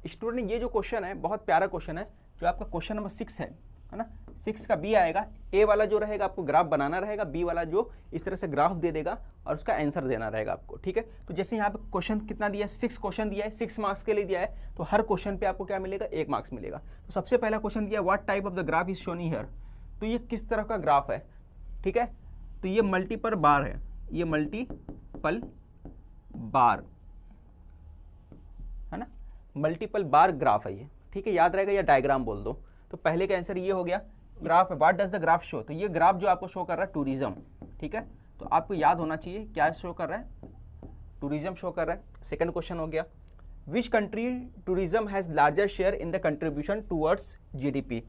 Student ये जो question है बहुत प्यारा क्वेश्चन है, जो आपका क्वेश्चन नंबर 6 है ना, 6 का बी आएगा। ए वाला जो रहेगा आपको ग्राफ बनाना रहेगा, बी वाला जो इस तरह से ग्राफ दे देगा और उसका आंसर देना रहेगा आपको, ठीक है। तो जैसे यहाँ पे क्वेश्चन कितना दिया है, 6 क्वेश्चन दिया है, 6 मार्क्स के लिए दिया है, तो हर क्वेश्चन पे आपको क्या मिलेगा, 1 मार्क्स मिलेगा। तो सबसे पहला क्वेश्चन दिया what type of the graph is shown here, तो ये किस तरह का ग्राफ है, ठीक है। तो ये मल्टीपल बार है, ये मल्टीपल बार है ना, मल्टीपल बार ग्राफ है ये, ठीक है, याद रहेगा, या डायग्राम बोल दो। तो पहले का आंसर ये हो गया। ग्राफ है, what does the graph show, तो ये ग्राफ जो आपको शो कर रहा है टूरिज्म, ठीक है। तो आपको याद होना चाहिए क्या शो कर रहा है, टूरिज्म शो कर रहा है। सेकंड क्वेश्चन हो गया which country tourism has larger share in the contribution towards GDP,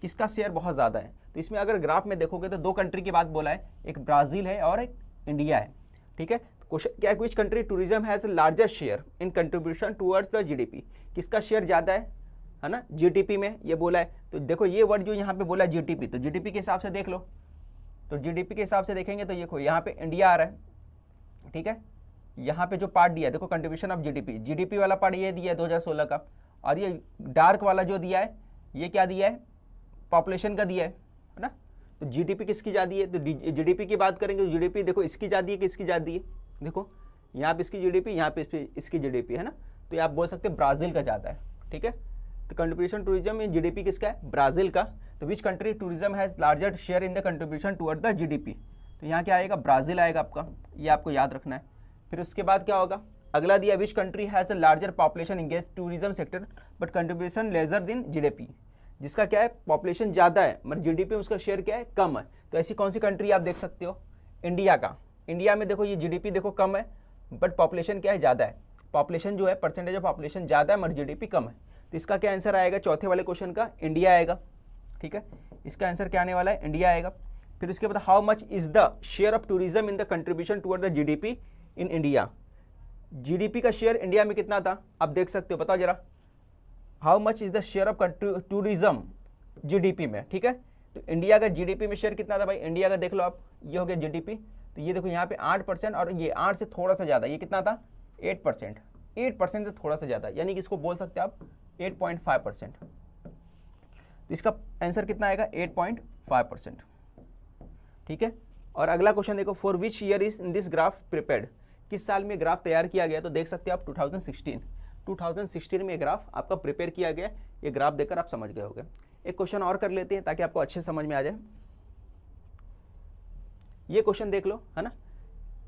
किसका शेयर बहुत ज़्यादा है। तो इसमें अगर ग्राफ में देखोगे तो 2 कंट्री की बात बोला है, एक ब्राज़ील है और एक इंडिया है, ठीक है। क्वेश्चन क्या है, which country tourism has larger share in contribution towards the GDP, किसका शेयर ज़्यादा है ना, जीडीपी में ये बोला है। तो देखो ये वर्ड जो यहाँ पे बोला है जीडीपी, तो जीडीपी के हिसाब से देख लो, तो जीडीपी के हिसाब से देखेंगे तो देखो यहाँ पे इंडिया आ रहा है, ठीक है। यहाँ पे जो पार्ट दिया है देखो कंट्रीब्यूशन ऑफ जीडीपी, जीडीपी वाला पार्ट ये दिया है 2016 का, और ये डार्क वाला जो दिया है ये क्या दिया है, पॉपुलेशन का दिया है ना। तो जीडीपी किसकी ज़्यादा है, तो जीडीपी की बात करेंगे तो जीडीपी देखो इसकी ज़्यादा है कि इसकी ज़्यादा है, देखो यहाँ पे इसकी जीडीपी, यहाँ पे इसकी जीडीपी है ना। तो ये आप बोल सकते हैं ब्राज़ील का ज़्यादा है, ठीक है। तो कंट्रीब्यूशन टूरिज्म में जीडीपी किसका है, ब्राज़ील का। तो which country tourism has larger share in the contribution toward the GDP, तो यहाँ क्या आएगा, ब्राज़ील आएगा आपका, ये आपको याद रखना है। फिर उसके बाद क्या होगा, अगला दिया which country has a larger population engage tourism sector but contribution lesser in GDP, जिसका क्या है पॉपुलेशन ज़्यादा है मगर जीडीपी में उसका शेयर क्या है, कम है। तो ऐसी कौन सी कंट्री आप देख सकते हो, इंडिया का। इंडिया में देखो ये जीडीपी देखो कम है बट पॉपुलेशन क्या है, ज़्यादा है, पॉपुलेशन जो है परसेंटेज ऑफ पॉपुलेशन ज़्यादा है मगर जीडीपी कम है। तो इसका क्या आंसर आएगा, चौथे वाले क्वेश्चन का इंडिया आएगा, ठीक है। इसका आंसर क्या आने वाला है, इंडिया आएगा। फिर उसके बाद how much is the share of tourism in the contribution toward the GDP in India, GDP का शेयर इंडिया में कितना था आप देख सकते हो, बताओ जरा, how much is the share of tourism GDP में, ठीक है। तो इंडिया का जीडीपी में शेयर कितना था भाई, इंडिया का देख लो आप, ये हो गया जीडीपी, तो ये देखो यहाँ पे 8% और ये 8 से थोड़ा सा ज़्यादा, ये कितना था 8%, 8% से थोड़ा सा ज़्यादा, यानी कि इसको बोल सकते हैं आप 8.5%। तो इसका आंसर कितना आएगा, 8.5%, ठीक है। और अगला क्वेश्चन देखो for which year is in this graph prepared, किस साल में ग्राफ तैयार किया गया, तो देख सकते हो आप 2016 में ग्राफ आपका प्रिपेयर किया गया। ये ग्राफ देखकर आप समझ गए होंगे। एक क्वेश्चन और कर लेते हैं ताकि आपको अच्छे समझ में आ जाए। ये क्वेश्चन देख लो, है ना,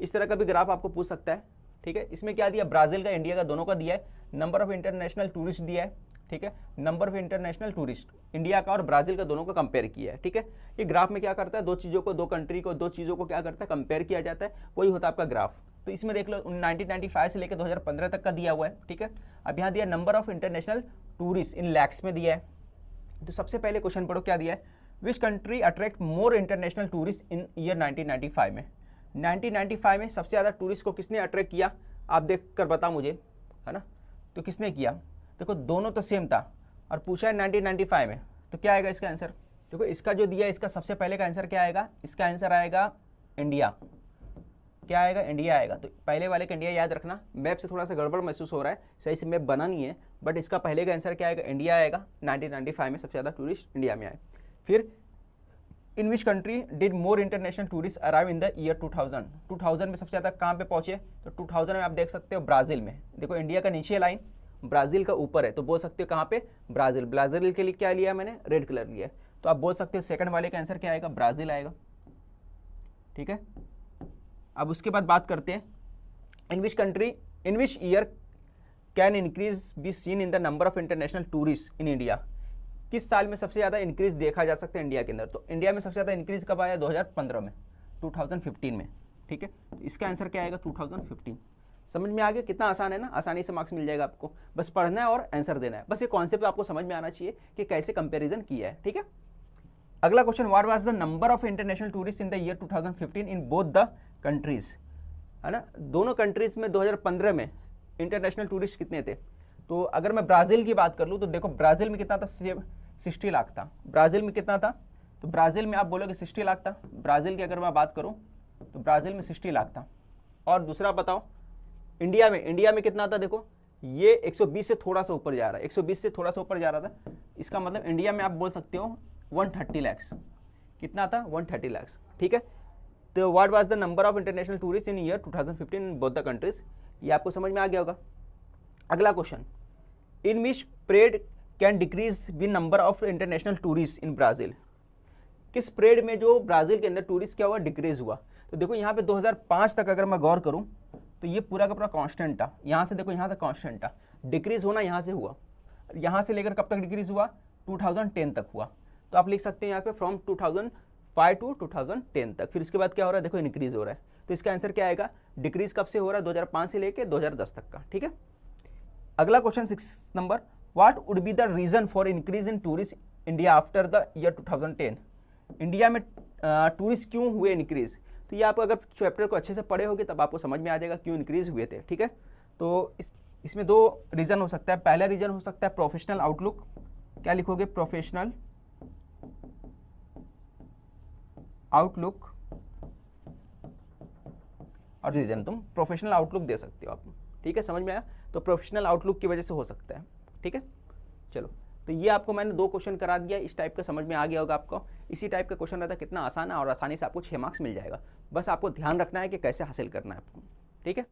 इस तरह का भी ग्राफ आपको पूछ सकता है, ठीक है। इसमें क्या दिया, ब्राज़ील का इंडिया का दोनों का दिया है, नंबर ऑफ इंटरनेशनल टूरिस्ट दिया है, ठीक है, number of international tourist India का और ब्राज़ील का दोनों का कंपेयर किया है, ठीक है। ये ग्राफ में क्या करता है, दो चीज़ों को, दो कंट्री को, दो चीज़ों को क्या करता है, कंपेयर किया जाता है, वही होता है आपका ग्राफ। तो इसमें देख लो 1995 से लेकर 2015 तक का दिया हुआ है, ठीक है। अब यहाँ दिया नंबर ऑफ इंटरनेशनल टूरिस्ट इन लैक्स में दिया है। तो सबसे पहले क्वेश्चन पढ़ो क्या दिया है, which country attract more international tourist in year 1995 में, 1995 में सबसे ज़्यादा टूरिस्ट को किसने अट्रैक्ट किया, आप देख कर बताओ मुझे, है ना। तो किसने किया, देखो दोनों तो सेम था और पूछा है 1995 में, तो क्या आएगा इसका आंसर, देखो इसका जो दिया है इसका सबसे पहले का आंसर क्या आएगा, इसका आंसर आएगा इंडिया, क्या आएगा, इंडिया आएगा। तो पहले वाले का इंडिया याद रखना, मैप से थोड़ा सा गड़बड़ महसूस हो रहा है, सही से मैप बना नहीं है, बट इसका पहले का आंसर क्या आएगा, इंडिया आएगा। 1995 में सबसे ज़्यादा टूरिस्ट इंडिया में आए। फिर in which country did more international tourist arrive in the year 2000 में सबसे ज़्यादा कहाँ पे पहुँचे, तो 2000 में आप देख सकते हो ब्राज़ील में। देखो इंडिया का नीचे लाइन, ब्राज़ील का ऊपर है, तो बोल सकते हो कहाँ पे, ब्राज़ील। ब्राज़ील के लिए क्या लिया मैंने, रेड कलर लिया, तो आप बोल सकते हो सेकंड वाले का आंसर क्या आएगा, ब्राज़ील आएगा, ठीक है। अब उसके बाद बात करते हैं in which year can increase be seen in the number of international tourist in India, किस साल में सबसे ज़्यादा इंक्रीज देखा जा सकता है इंडिया के अंदर। तो इंडिया में सबसे ज़्यादा इंक्रीज कब आया, 2015 में, 2015 में, ठीक है। तो इसका आंसर क्या आएगा, 2015। समझ में आ गया, कितना आसान है ना, आसानी से मार्क्स मिल जाएगा आपको, बस पढ़ना है और आंसर देना है, बस ये कॉन्सेप्ट आपको समझ में आना चाहिए कि कैसे कंपैरिजन किया है, ठीक है। अगला question, what was the number of international tourist in the year 2015 in both the countries, है ना, दोनों कंट्रीज में 2015 में इंटरनेशनल टूरिस्ट कितने थे। तो अगर मैं ब्राज़ील की बात कर लूँ तो देखो ब्राज़ील में कितना था, 60 लाख था। ब्राज़ील में कितना था, तो ब्राज़ील में आप बोलोगे 60 लाख था। ब्राज़ील की अगर मैं बात करूँ तो ब्राज़ील में 60 लाख था। और दूसरा बताओ इंडिया में कितना था, देखो ये 120 से थोड़ा सा ऊपर जा रहा है, 120 से थोड़ा सा ऊपर जा रहा था। इसका मतलब इंडिया में आप बोल सकते हो 130 लैक्स। कितना था? 130 लैक्स, ठीक है। तो what was the number of international tourist in year 2015 in both the countries, ये आपको समझ में आ गया होगा। अगला question, in which period can decrease the number of international tourist in Brazil, किस पीरियड में जो ब्राज़ील के अंदर टूरिस्ट क्या हुआ? डिक्रीज हुआ। तो देखो यहाँ पे 2005 तक अगर मैं गौर करूँ तो ये पूरा का पूरा कांस्टेंट था, यहाँ से देखो यहाँ तक कांस्टेंट था, डिक्रीज होना यहाँ से हुआ, यहाँ से लेकर कब तक डिक्रीज हुआ? 2010 तक हुआ। तो आप लिख सकते हैं यहाँ पे फ्रॉम 2005 टू 2010 तक। फिर इसके बाद क्या हो रहा है? देखो इंक्रीज हो रहा है। तो इसका आंसर क्या आएगा? डिक्रीज कब से हो रहा है? 2005 से लेकर 2010 तक का, ठीक है। अगला क्वेश्चन 6 नंबर, what would be the reason for increase in tourist India after the year 2010, India में टूरिस्ट क्यों हुए इंक्रीज? तो ये आप अगर चैप्टर को अच्छे से पढ़े होगे तब आपको समझ में आ जाएगा क्यों इंक्रीज हुए थे, ठीक है। तो इसमें दो रीज़न हो सकता है। पहला रीज़न हो सकता है प्रोफेशनल आउटलुक, क्या लिखोगे? प्रोफेशनल आउटलुक, और रीज़न तुम प्रोफेशनल आउटलुक दे सकते हो आप, ठीक है, समझ में आया। तो प्रोफेशनल आउटलुक की वजह से हो सकता है, ठीक है। चलो, तो ये आपको मैंने 2 क्वेश्चन करा दिया, इस टाइप का समझ में आ गया होगा आपको। इसी टाइप का क्वेश्चन रहता है, कितना आसान है और आसानी से आपको 6 मार्क्स मिल जाएगा। बस आपको ध्यान रखना है कि कैसे हासिल करना है आपको, ठीक है।